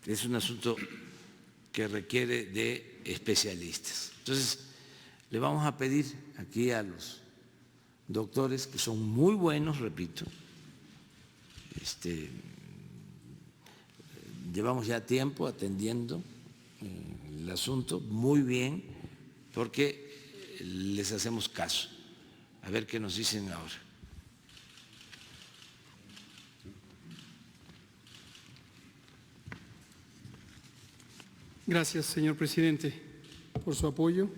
es un asunto que requiere de especialistas. Entonces, le vamos a pedir aquí a los doctores, que son muy buenos, repito, llevamos ya tiempo atendiendo el asunto muy bien, porque les hacemos caso. A ver qué nos dicen ahora. Gracias, señor presidente, por su apoyo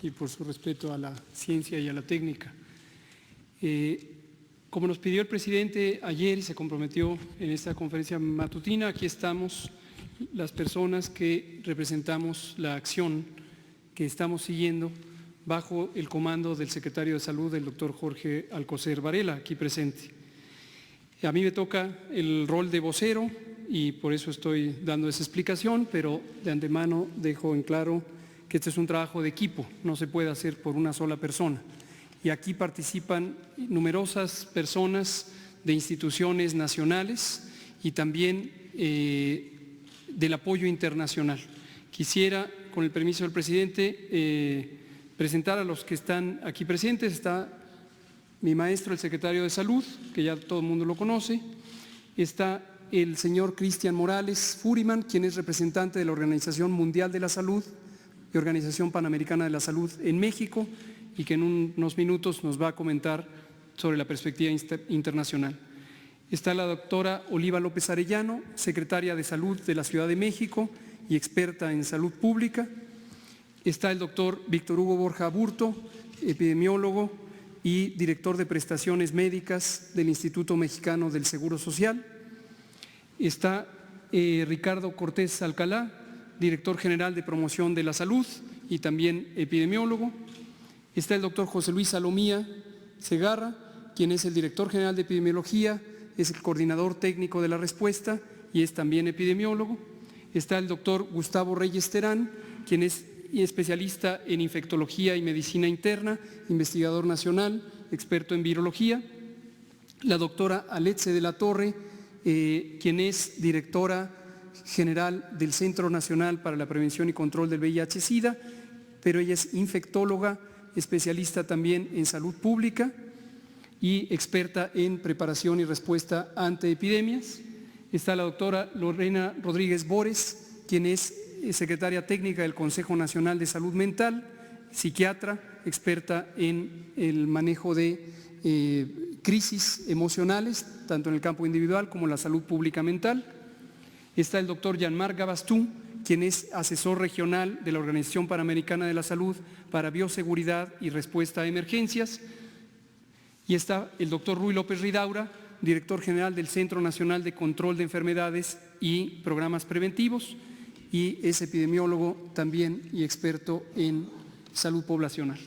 y por su respeto a la ciencia y a la técnica. Como nos pidió el presidente ayer y se comprometió en esta conferencia matutina, aquí estamos las personas que representamos la acción que estamos siguiendo bajo el comando del secretario de Salud, el doctor Jorge Alcocer Varela, aquí presente. A mí me toca el rol de vocero y por eso estoy dando esa explicación, pero de antemano dejo en claro que este es un trabajo de equipo, no se puede hacer por una sola persona. Y aquí participan numerosas personas de instituciones nacionales y también del apoyo internacional. Quisiera, con el permiso del presidente, presentar a los que están aquí presentes. Está mi maestro, el secretario de Salud, que ya todo el mundo lo conoce. Está el señor Cristian Morales Furiman, quien es representante de la Organización Mundial de la Salud y Organización Panamericana de la Salud en México, y que en unos minutos nos va a comentar sobre la perspectiva internacional. Está la doctora Oliva López Arellano, secretaria de Salud de la Ciudad de México y experta en salud pública. Está el doctor Víctor Hugo Borja Aburto, epidemiólogo y director de prestaciones médicas del Instituto Mexicano del Seguro Social. Está Ricardo Cortés Alcalá, director general de promoción de la salud y también epidemiólogo. Está el doctor José Luis Salomía Segarra, quien es el director general de epidemiología, es el coordinador técnico de la respuesta y es también epidemiólogo. Está el doctor Gustavo Reyes Terán, quien es especialista en infectología y medicina interna, investigador nacional, experto en virología. La doctora Aletze de la Torre, quien es directora general del Centro Nacional para la Prevención y Control del VIH-Sida, pero ella es infectóloga, especialista también en salud pública y experta en preparación y respuesta ante epidemias. Está la doctora Lorena Rodríguez Bores, quien es secretaria técnica del Consejo Nacional de Salud Mental, psiquiatra, experta en el manejo de crisis emocionales, tanto en el campo individual como en la salud pública mental. Está el doctor Jean-Marc Gabastú, quien es asesor regional de la Organización Panamericana de la Salud para Bioseguridad y Respuesta a Emergencias. Y está el doctor Ruy López Ridaura, director general del Centro Nacional de Control de Enfermedades y Programas Preventivos, y es epidemiólogo también y experto en salud poblacional.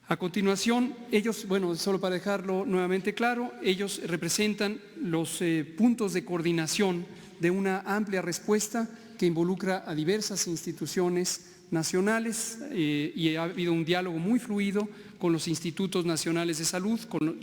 A continuación, ellos, solo para dejarlo nuevamente claro, ellos representan los puntos de coordinación de una amplia respuesta que involucra a diversas instituciones nacionales y ha habido un diálogo muy fluido con los institutos nacionales de salud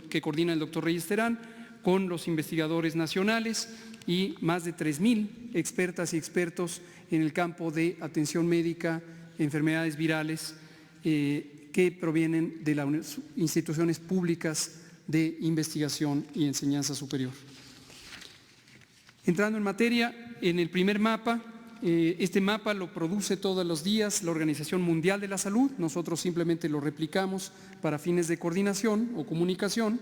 que coordina el doctor Reyes Terán, con los investigadores nacionales y más de 3,000 expertas y expertos en el campo de atención médica, enfermedades virales, que provienen de las instituciones públicas de investigación y enseñanza superior. Entrando en materia, en el primer mapa, este mapa lo produce todos los días la Organización Mundial de la Salud, nosotros simplemente lo replicamos para fines de coordinación o comunicación,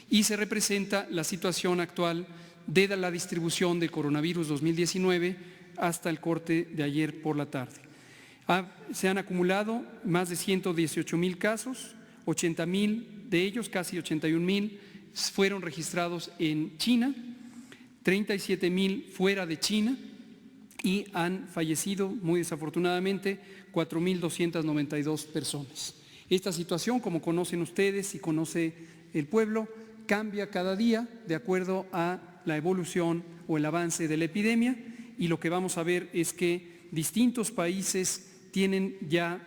y se representa la situación actual de la distribución del coronavirus 2019 hasta el corte de ayer por la tarde. Se han acumulado más de 118,000 casos, 80,000 de ellos, casi 81,000, fueron registrados en China, 37,000 fuera de China y han fallecido, muy desafortunadamente, 4,292 personas. Esta situación, como conocen ustedes y conoce el pueblo, cambia cada día de acuerdo a la evolución o el avance de la epidemia, y lo que vamos a ver es que distintos países tienen ya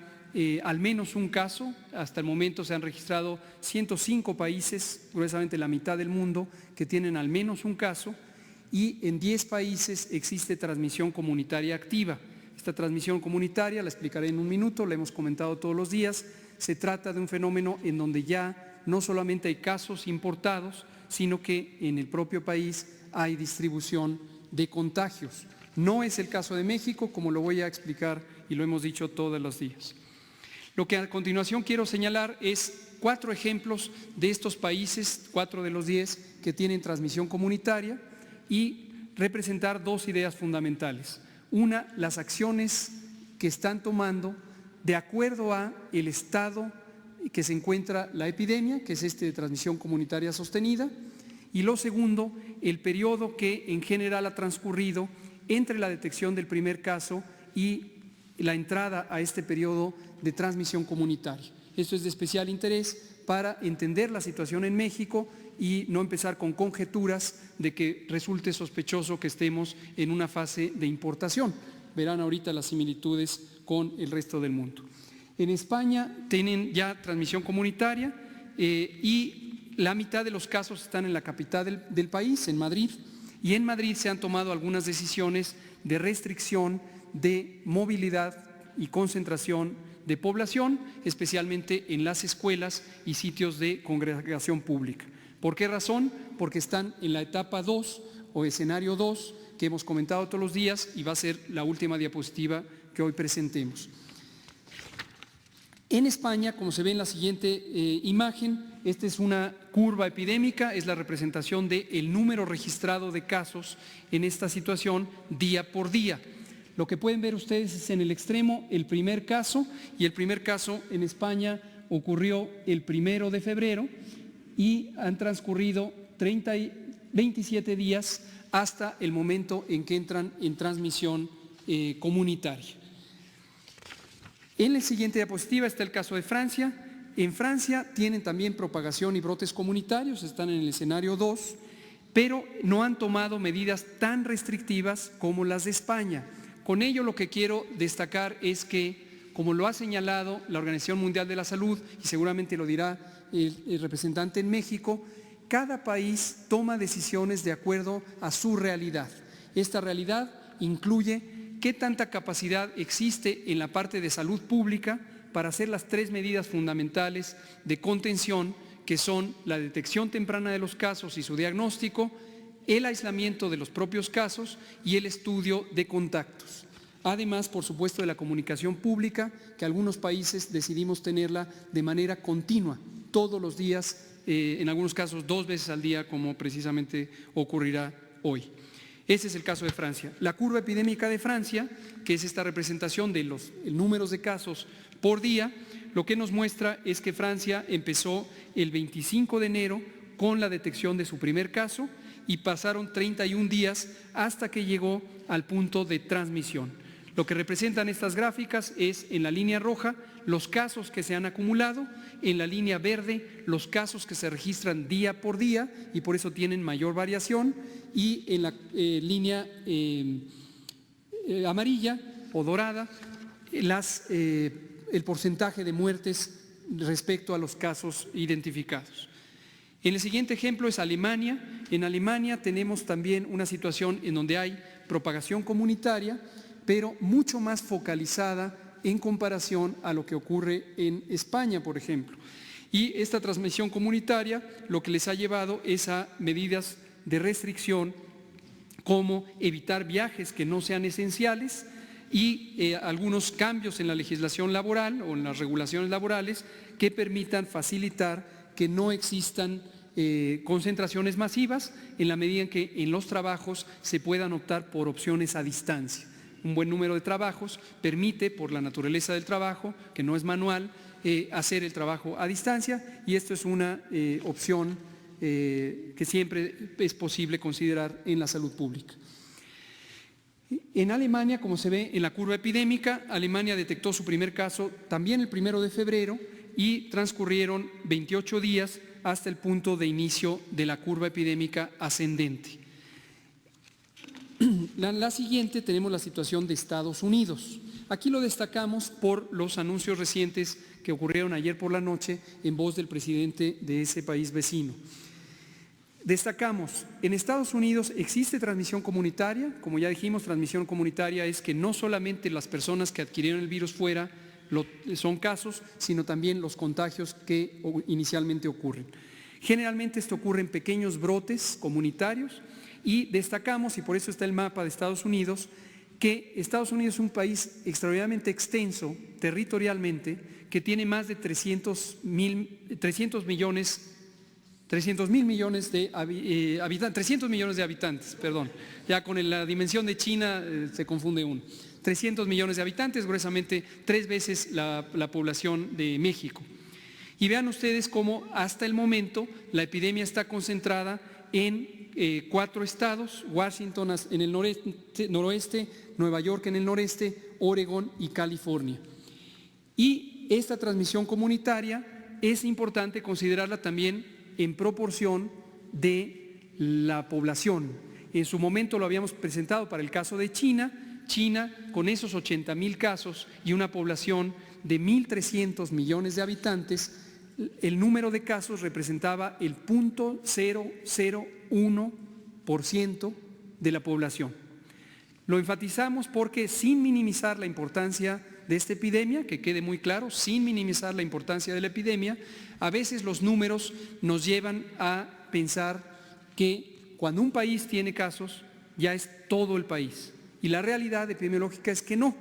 al menos un caso. Hasta el momento se han registrado 105 países, gruesamente la mitad del mundo, que tienen al menos un caso, y en 10 países existe transmisión comunitaria activa. Esta transmisión comunitaria la explicaré en un minuto, la hemos comentado todos los días. Se trata de un fenómeno en donde ya no solamente hay casos importados, sino que en el propio país hay distribución de contagios. No es el caso de México, como lo voy a explicar y lo hemos dicho todos los días. Lo que a continuación quiero señalar es 4 ejemplos de estos países, 4 de los 10 que tienen transmisión comunitaria, y representar 2 ideas fundamentales. Una, las acciones que están tomando de acuerdo a el estado que se encuentra la epidemia, que es de transmisión comunitaria sostenida, y lo segundo, el periodo que en general ha transcurrido entre la detección del primer caso y la entrada a este periodo de transmisión comunitaria. Esto es de especial interés para entender la situación en México y no empezar con conjeturas de que resulte sospechoso que estemos en una fase de importación. Verán ahorita las similitudes con el resto del mundo. En España tienen ya transmisión comunitaria y la mitad de los casos están en la capital del país, en Madrid, y en Madrid se han tomado algunas decisiones de restricción de movilidad y concentración de población, especialmente en las escuelas y sitios de congregación pública. ¿Por qué razón? Porque están en la etapa 2 o escenario 2 que hemos comentado todos los días y va a ser la última diapositiva que hoy presentemos. En España, como se ve en la siguiente imagen, esta es una curva epidémica, es la representación del número registrado de casos en esta situación día por día. Lo que pueden ver ustedes es en el extremo el primer caso, y el primer caso en España ocurrió el 1 de febrero y han transcurrido 27 días hasta el momento en que entran en transmisión comunitaria. En la siguiente diapositiva está el caso de Francia. En Francia tienen también propagación y brotes comunitarios, están en el escenario 2, pero no han tomado medidas tan restrictivas como las de España. Con ello lo que quiero destacar es que, como lo ha señalado la Organización Mundial de la Salud, y seguramente lo dirá el representante en México, cada país toma decisiones de acuerdo a su realidad. Esta realidad incluye qué tanta capacidad existe en la parte de salud pública para hacer las 3 medidas fundamentales de contención, que son la detección temprana de los casos y su diagnóstico, el aislamiento de los propios casos y el estudio de contactos. Además, por supuesto, de la comunicación pública, que algunos países decidimos tenerla de manera continua, todos los días, en algunos casos 2 veces al día, como precisamente ocurrirá hoy. Ese es el caso de Francia. La curva epidémica de Francia, que es esta representación de los números de casos por día, lo que nos muestra es que Francia empezó el 25 de enero con la detección de su primer caso y pasaron 31 días hasta que llegó al punto de transmisión. Lo que representan estas gráficas es, en la línea roja, los casos que se han acumulado, en la línea verde, los casos que se registran día por día y por eso tienen mayor variación, y en la línea amarilla o dorada, el porcentaje de muertes respecto a los casos identificados. En el siguiente ejemplo es Alemania. En Alemania tenemos también una situación en donde hay propagación comunitaria, pero mucho más focalizada en comparación a lo que ocurre en España, por ejemplo. Y esta transmisión comunitaria lo que les ha llevado es a medidas de restricción como evitar viajes que no sean esenciales y algunos cambios en la legislación laboral o en las regulaciones laborales que permitan facilitar que no existan concentraciones masivas en la medida en que en los trabajos se puedan optar por opciones a distancia. Un buen número de trabajos permite, por la naturaleza del trabajo, que no es manual, hacer el trabajo a distancia, y esto es una opción que siempre es posible considerar en la salud pública. En Alemania, como se ve en la curva epidémica, Alemania detectó su primer caso también el 1 de febrero y transcurrieron 28 días hasta el punto de inicio de la curva epidémica ascendente. La siguiente tenemos la situación de Estados Unidos. Aquí lo destacamos por los anuncios recientes que ocurrieron ayer por la noche en voz del presidente de ese país vecino. Destacamos, en Estados Unidos existe transmisión comunitaria. Como ya dijimos, transmisión comunitaria es que no solamente las personas que adquirieron el virus fuera son casos, sino también los contagios que inicialmente ocurren. Generalmente esto ocurre en pequeños brotes comunitarios y destacamos, y por eso está el mapa de Estados Unidos, que Estados Unidos es un país extraordinariamente extenso territorialmente, que tiene más de 300 mil millones de habitantes, 300 millones de habitantes, perdón, ya con la dimensión de China se confunde uno. 300 millones de habitantes, gruesamente 3 veces la población de México. Y vean ustedes cómo hasta el momento la epidemia está concentrada en 4 estados: Washington en el noroeste, Nueva York en el noreste, Oregón y California. Y esta transmisión comunitaria es importante considerarla también en proporción de la población. En su momento lo habíamos presentado para el caso de China. China, con esos 80,000 casos y una población de 1.300 millones de habitantes, el número de casos representaba el 0.001% de la población. Lo enfatizamos porque, sin minimizar la importancia de esta epidemia, que quede muy claro, sin minimizar la importancia de la epidemia, a veces los números nos llevan a pensar que cuando un país tiene casos, ya es todo el país. Y la realidad epidemiológica es que no.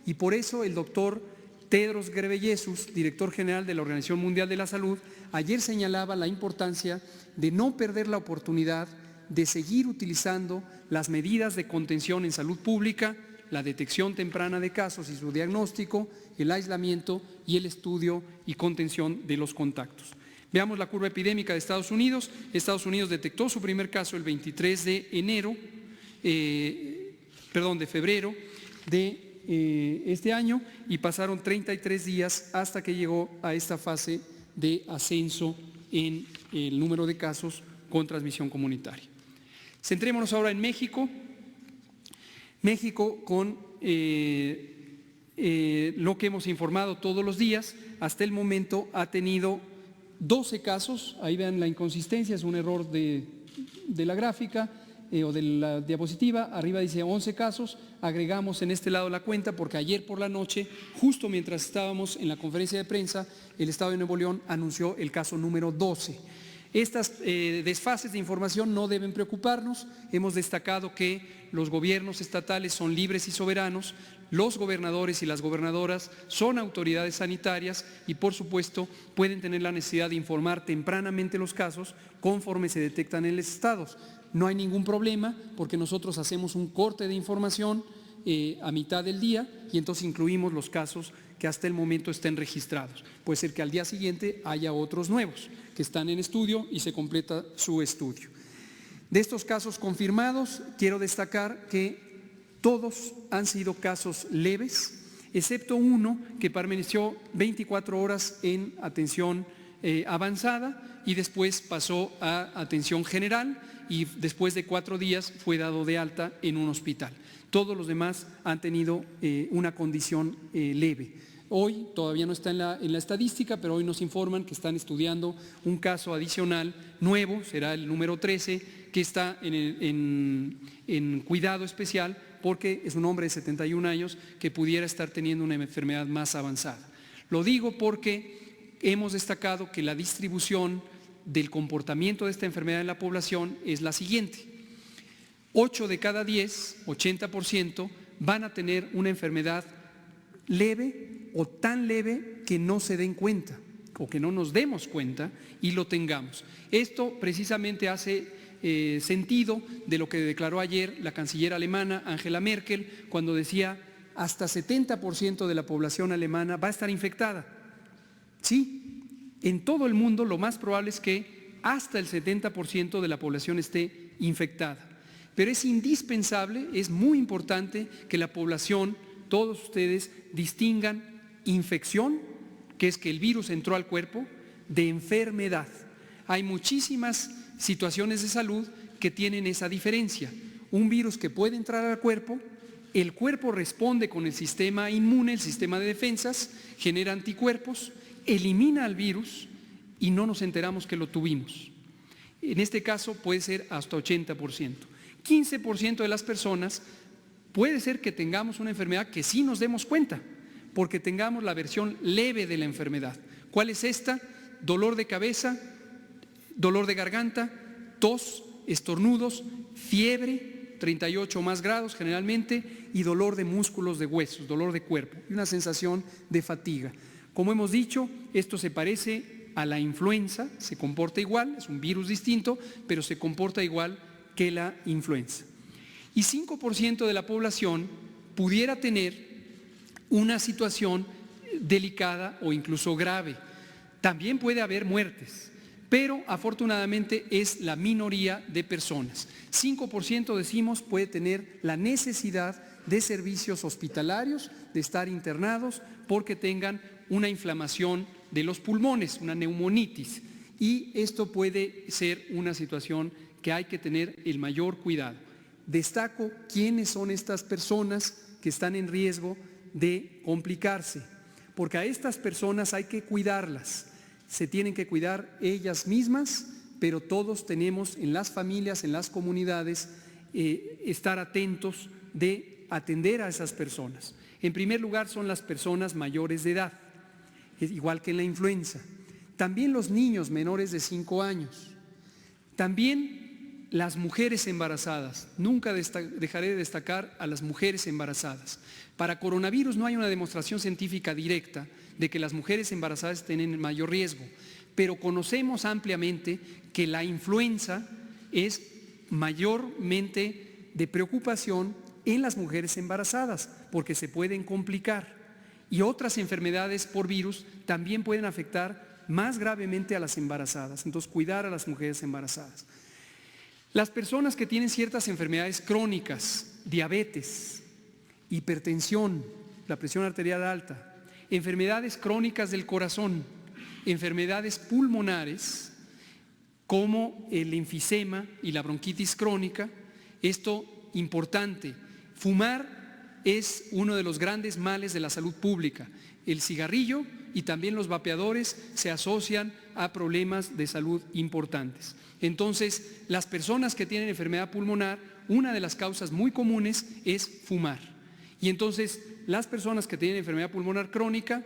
Y por eso el doctor Tedros Ghebreyesus, director general de la Organización Mundial de la Salud, ayer señalaba la importancia de no perder la oportunidad de seguir utilizando las medidas de contención en salud pública, la detección temprana de casos y su diagnóstico, el aislamiento y el estudio y contención de los contactos. Veamos la curva epidémica de Estados Unidos. Estados Unidos detectó su primer caso el 23 de febrero de este año, y pasaron 33 días hasta que llegó a esta fase de ascenso en el número de casos con transmisión comunitaria. Centrémonos ahora en México. México, con lo que hemos informado todos los días, hasta el momento ha tenido 12 casos. Ahí vean la inconsistencia, es un error de la gráfica o de la diapositiva. Arriba dice 11 casos, agregamos en este lado la cuenta porque ayer por la noche, justo mientras estábamos en la conferencia de prensa, el Estado de Nuevo León anunció el caso número 12. Estas desfases de información no deben preocuparnos. Hemos destacado que los gobiernos estatales son libres y soberanos, los gobernadores y las gobernadoras son autoridades sanitarias y, por supuesto, pueden tener la necesidad de informar tempranamente los casos conforme se detectan en los estados. No hay ningún problema porque nosotros hacemos un corte de información a mitad del día y entonces incluimos los casos que hasta el momento estén registrados. Puede ser que al día siguiente haya otros nuevos que están en estudio y se completa su estudio. De estos casos confirmados, quiero destacar que todos han sido casos leves, excepto uno que permaneció 24 horas en atención avanzada y después pasó a atención general y después de 4 días fue dado de alta en un hospital. Todos los demás han tenido una condición leve. Hoy todavía no está en la estadística, pero hoy nos informan que están estudiando un caso adicional nuevo, será el número 13, que está en cuidado especial porque es un hombre de 71 años que pudiera estar teniendo una enfermedad más avanzada. Lo digo porque hemos destacado que la distribución del comportamiento de esta enfermedad en la población es la siguiente: 8 de cada 10, 80%, van a tener una enfermedad leve o tan leve que no se den cuenta o que no nos demos cuenta y lo tengamos. Esto precisamente hace sentido de lo que declaró ayer la canciller alemana Angela Merkel cuando decía hasta 70% de la población alemana va a estar infectada. Sí, en todo el mundo lo más probable es que hasta el 70% de la población esté infectada. Pero es indispensable, es muy importante que la población, todos ustedes, distingan infección, que es que el virus entró al cuerpo, de enfermedad. Hay muchísimas situaciones de salud que tienen esa diferencia. Un virus que puede entrar al cuerpo, el cuerpo responde con el sistema inmune, el sistema de defensas, genera anticuerpos, elimina al virus y no nos enteramos que lo tuvimos. En este caso puede ser hasta 80%. 15% de las personas puede ser que tengamos una enfermedad que sí nos demos cuenta, porque tengamos la versión leve de la enfermedad. ¿Cuál es esta? Dolor de cabeza, dolor de garganta, tos, estornudos, fiebre, 38 o más grados generalmente, y dolor de músculos de huesos, dolor de cuerpo, y una sensación de fatiga. Como hemos dicho, esto se parece a la influenza, se comporta igual, es un virus distinto, pero se comporta igual que la influenza. Y 5% de la población pudiera tener una situación delicada o incluso grave. También puede haber muertes, pero afortunadamente es la minoría de personas. 5% decimos puede tener la necesidad de servicios hospitalarios, de estar internados porque tengan una inflamación de los pulmones, una neumonitis, y esto puede ser una situación que hay que tener el mayor cuidado. Destaco quiénes son estas personas que están en riesgo de complicarse, porque a estas personas hay que cuidarlas, se tienen que cuidar ellas mismas, pero todos tenemos en las familias, en las comunidades, estar atentos de atender a esas personas. En primer lugar son las personas mayores de edad, igual que en la influenza. También los niños menores de 5 años. También las mujeres embarazadas. Nunca dejaré de destacar a las mujeres embarazadas. Para coronavirus no hay una demostración científica directa de que las mujeres embarazadas tienen mayor riesgo, pero conocemos ampliamente que la influenza es mayormente de preocupación en las mujeres embarazadas, porque se pueden complicar. Y otras enfermedades por virus también pueden afectar más gravemente a las embarazadas. Entonces, cuidar a las mujeres embarazadas. Las personas que tienen ciertas enfermedades crónicas, diabetes, hipertensión, la presión arterial alta, enfermedades crónicas del corazón, enfermedades pulmonares como el enfisema y la bronquitis crónica. Esto importante, fumar es uno de los grandes males de la salud pública. El cigarrillo y también los vapeadores se asocian a problemas de salud importantes. Entonces, las personas que tienen enfermedad pulmonar, una de las causas muy comunes es fumar. Y entonces, las personas que tienen enfermedad pulmonar crónica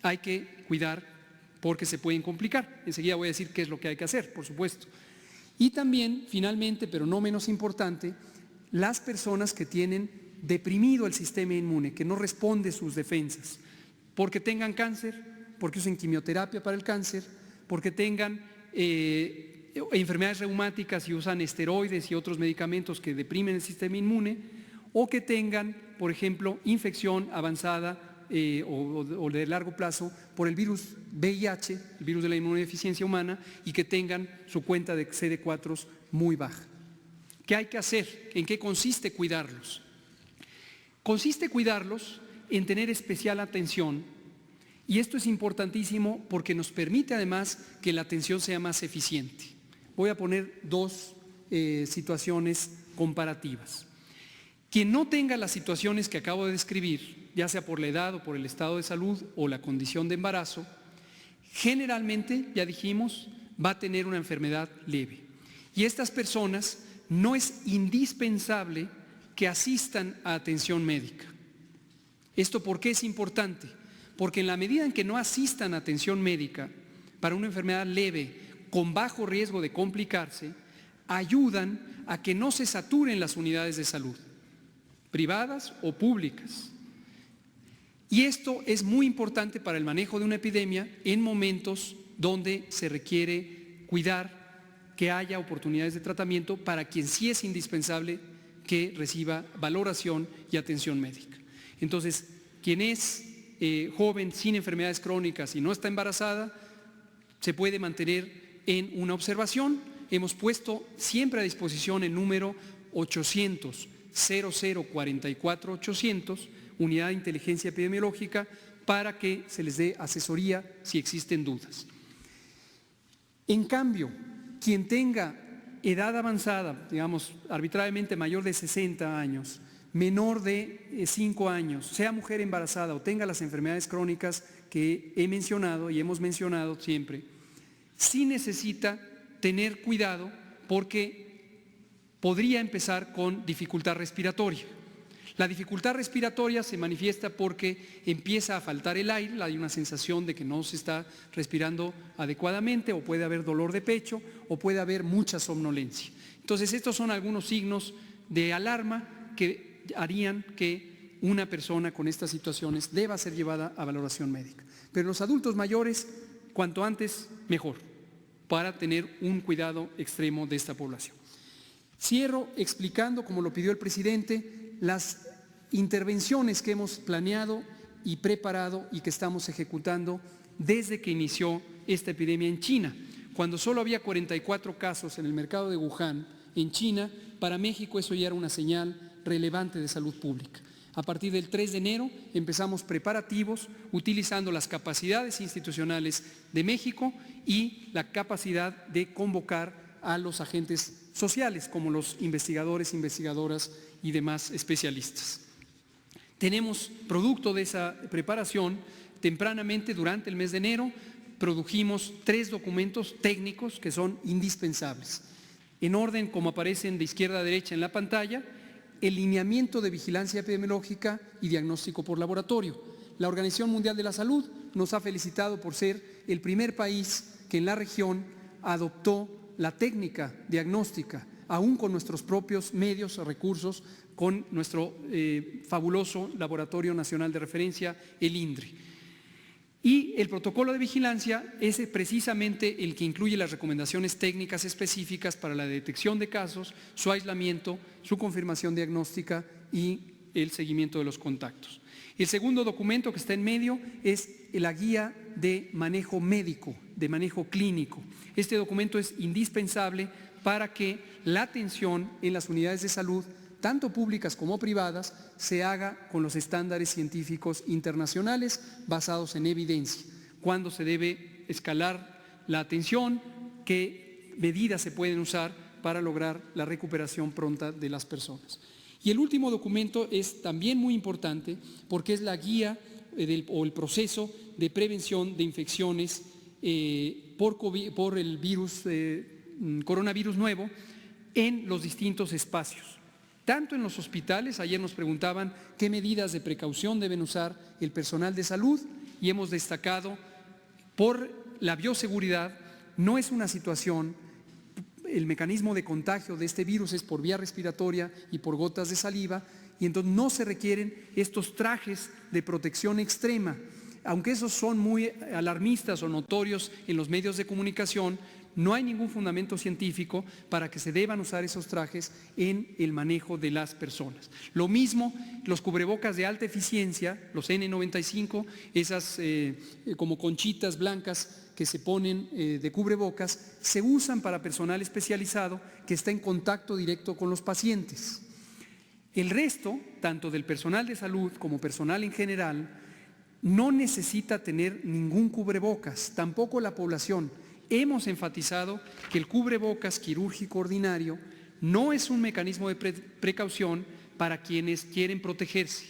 hay que cuidar porque se pueden complicar. Enseguida voy a decir qué es lo que hay que hacer, por supuesto. Y también, finalmente, pero no menos importante, las personas que tienen deprimido el sistema inmune, que no responde sus defensas, porque tengan cáncer, porque usen quimioterapia para el cáncer, porque tengan enfermedades reumáticas y usan esteroides y otros medicamentos que deprimen el sistema inmune, o que tengan, por ejemplo, infección avanzada o de largo plazo por el virus VIH, el virus de la inmunodeficiencia humana, y que tengan su cuenta de CD4 muy baja. ¿Qué hay que hacer? ¿En qué consiste cuidarlos? Consiste cuidarlos en tener especial atención, y esto es importantísimo porque nos permite además que la atención sea más eficiente. Voy a poner dos situaciones comparativas. Quien no tenga las situaciones que acabo de describir, ya sea por la edad o por el estado de salud o la condición de embarazo, generalmente, ya dijimos, va a tener una enfermedad leve. Y estas personas no es indispensable que asistan a atención médica. ¿Esto por qué es importante? Porque en la medida en que no asistan a atención médica para una enfermedad leve con bajo riesgo de complicarse, ayudan a que no se saturen las unidades de salud, privadas o públicas. Y esto es muy importante para el manejo de una epidemia en momentos donde se requiere cuidar que haya oportunidades de tratamiento para quien sí es indispensable que reciba valoración y atención médica. Entonces, quien es joven sin enfermedades crónicas y no está embarazada, se puede mantener en una observación. Hemos puesto siempre a disposición el número 800 0044 800, Unidad de Inteligencia Epidemiológica, para que se les dé asesoría si existen dudas. En cambio, quien tenga edad avanzada, digamos arbitrariamente mayor de 60 años, menor de 5 años, sea mujer embarazada o tenga las enfermedades crónicas que he mencionado y hemos mencionado siempre, sí necesita tener cuidado porque podría empezar con dificultad respiratoria. La dificultad respiratoria se manifiesta porque empieza a faltar el aire, hay una sensación de que no se está respirando adecuadamente, o puede haber dolor de pecho, o puede haber mucha somnolencia. Entonces, estos son algunos signos de alarma que harían que una persona con estas situaciones deba ser llevada a valoración médica. Pero los adultos mayores, cuanto antes, mejor, para tener un cuidado extremo de esta población. Cierro explicando, como lo pidió el presidente, las intervenciones que hemos planeado y preparado y que estamos ejecutando desde que inició esta epidemia en China. Cuando solo había 44 casos en el mercado de Wuhan, en China, para México eso ya era una señal relevante de salud pública. A partir del 3 de enero empezamos preparativos utilizando las capacidades institucionales de México y la capacidad de convocar a los agentes sociales como los investigadores, investigadoras y demás especialistas. Tenemos producto de esa preparación, tempranamente durante el mes de enero produjimos 3 documentos técnicos que son indispensables. En orden como aparecen de izquierda a derecha en la pantalla, el lineamiento de vigilancia epidemiológica y diagnóstico por laboratorio. La Organización Mundial de la Salud nos ha felicitado por ser el primer país que en la región adoptó la técnica diagnóstica, aún con nuestros propios medios o recursos, con nuestro fabuloso Laboratorio Nacional de Referencia, el INDRE. Y el protocolo de vigilancia es precisamente el que incluye las recomendaciones técnicas específicas para la detección de casos, su aislamiento, su confirmación diagnóstica y el seguimiento de los contactos. El segundo documento que está en medio es la guía de manejo médico, de manejo clínico. Este documento es indispensable para que la atención en las unidades de salud, tanto públicas como privadas, se haga con los estándares científicos internacionales basados en evidencia. Cuándo se debe escalar la atención, qué medidas se pueden usar para lograr la recuperación pronta de las personas. Y el último documento es también muy importante porque es la guía o el proceso de prevención de infecciones por el virus, coronavirus nuevo en los distintos espacios. Tanto en los hospitales, ayer nos preguntaban qué medidas de precaución deben usar el personal de salud y hemos destacado por la bioseguridad, no es una situación, el mecanismo de contagio de este virus es por vía respiratoria y por gotas de saliva y entonces no se requieren estos trajes de protección extrema. Aunque esos son muy alarmistas o notorios en los medios de comunicación, no hay ningún fundamento científico para que se deban usar esos trajes en el manejo de las personas. Lo mismo los cubrebocas de alta eficiencia, los N95, esas como conchitas blancas que se ponen de cubrebocas, se usan para personal especializado que está en contacto directo con los pacientes. El resto, tanto del personal de salud como personal en general, no necesita tener ningún cubrebocas, tampoco la población. Hemos enfatizado que el cubrebocas quirúrgico ordinario no es un mecanismo de precaución para quienes quieren protegerse.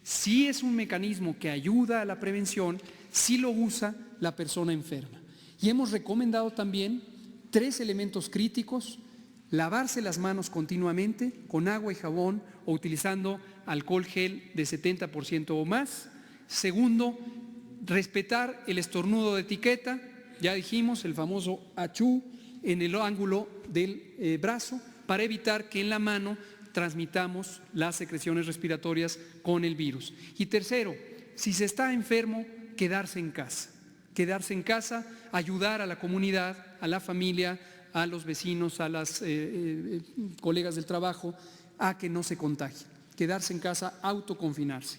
Sí es un mecanismo que ayuda a la prevención si lo usa la persona enferma. Y hemos recomendado también 3 elementos críticos: lavarse las manos continuamente con agua y jabón o utilizando alcohol gel de 70% o más. Segundo, respetar el estornudo de etiqueta. Ya dijimos, el famoso achú en el ángulo del brazo, para evitar que en la mano transmitamos las secreciones respiratorias con el virus. Y tercero, si se está enfermo, quedarse en casa. Quedarse en casa, ayudar a la comunidad, a la familia, a los vecinos, a las colegas del trabajo, a que no se contagien. Quedarse en casa, autoconfinarse.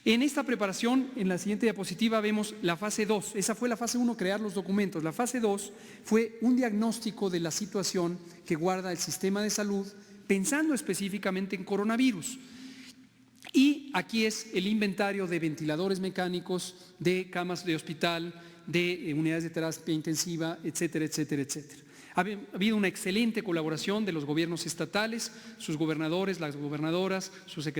En esta preparación, en la siguiente diapositiva, vemos la fase 2. Esa fue la fase 1, crear los documentos. La fase 2 fue un diagnóstico de la situación que guarda el sistema de salud, pensando específicamente en coronavirus. Y aquí es el inventario de ventiladores mecánicos, de camas de hospital, de unidades de terapia intensiva, etcétera, etcétera, etcétera. Ha habido una excelente colaboración de los gobiernos estatales, sus gobernadores, las gobernadoras, sus secretarios